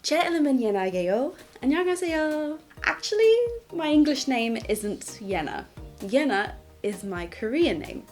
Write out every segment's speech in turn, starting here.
제 이름은 예나예요. 안녕하세요. Actually, my English name isn't Yena. Yena is my Korean name.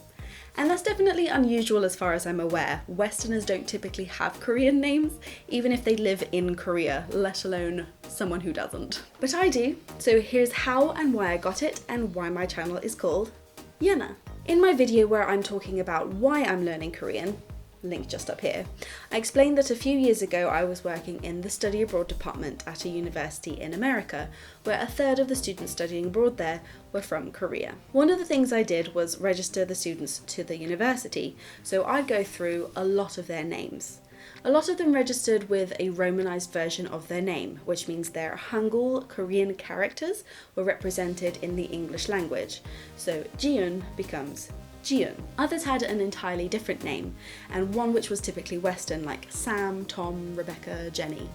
And that's definitely unusual as far as I'm aware. Westerners don't typically have Korean names, even if they live in Korea, let alone someone who doesn't. But I do, so here's how and why I got it and why my channel is called Yena. In my video where I'm talking about why I'm learning Korean, link just up here, I explained that a few years ago I was working in the study abroad department at a university in America, where a third of the students studying abroad there were from Korea. One of the things I did was register the students to the university, so I'd go through a lot of their names. A lot of them registered with a Romanized version of their name, which means their Hangul Korean characters were represented in the English language. So Jiun becomes Jiun. Others had an entirely different name, and one which was typically Western, like Sam, Tom, Rebecca, Jenny.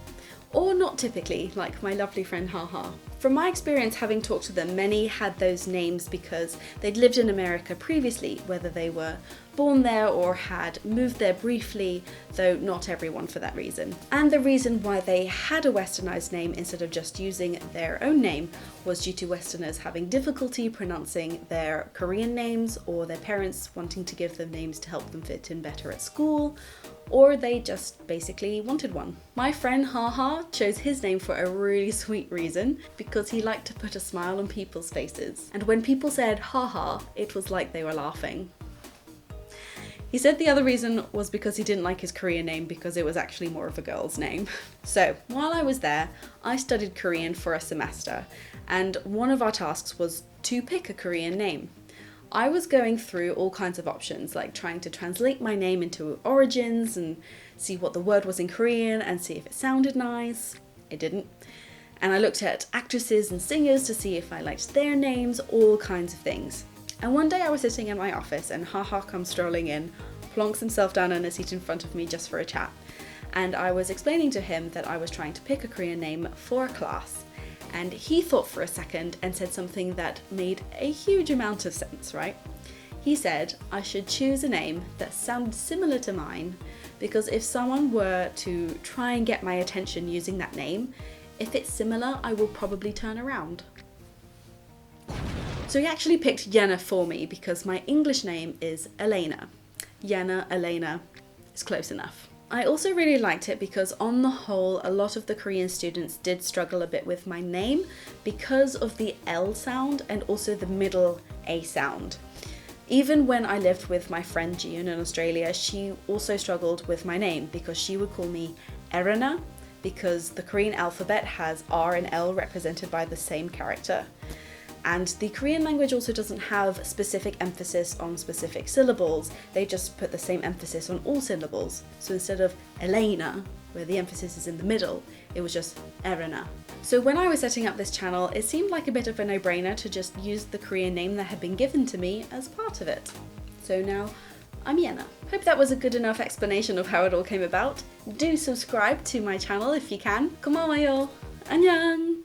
Or not typically, like my lovely friend Haha. From my experience having talked to them, many had those names because they'd lived in America previously, whether they were born there or had moved there briefly, though not everyone for that reason. And the reason why they had a Westernized name instead of just using their own name was due to Westerners having difficulty pronouncing their Korean names, or their parents wanting to give them names to help them fit in better at school, or they just basically wanted one. My friend Haha chose his name for a really sweet reason, because he liked to put a smile on people's faces. And when people said Haha, it was like they were laughing. He said the other reason was because he didn't like his Korean name because it was actually more of a girl's name. So while I was there, I studied Korean for a semester, and one of our tasks was to pick a Korean name. I was going through all kinds of options, like trying to translate my name into origins and see what the word was in Korean and see if it sounded nice. It didn't. And I looked at actresses and singers to see if I liked their names, all kinds of things. And one day I was sitting in my office and Haha comes strolling in, plonks himself down on a seat in front of me just for a chat. And I was explaining to him that I was trying to pick a Korean name for a class. And he thought for a second and said something that made a huge amount of sense, right? He said I should choose a name that sounded similar to mine, because if someone were to try and get my attention using that name, if it's similar, I will probably turn around. So he actually picked Yena for me because my English name is Elena. Yena, Elena is close enough. I also really liked it because on the whole, a lot of the Korean students did struggle a bit with my name because of the L sound and also the middle A sound. Even when I lived with my friend Jiun in Australia, she also struggled with my name because she would call me Erena because the Korean alphabet has R and L represented by the same character. And the Korean language also doesn't have specific emphasis on specific syllables, they just put the same emphasis on all syllables. So instead of Elena, where the emphasis is in the middle, it was just Erena. So when I was setting up this channel, it seemed like a bit of a no-brainer to just use the Korean name that had been given to me as part of it. So now I'm Yena. Hope that was a good enough explanation of how it all came about. Do subscribe to my channel if you can. 고마워요. 안녕.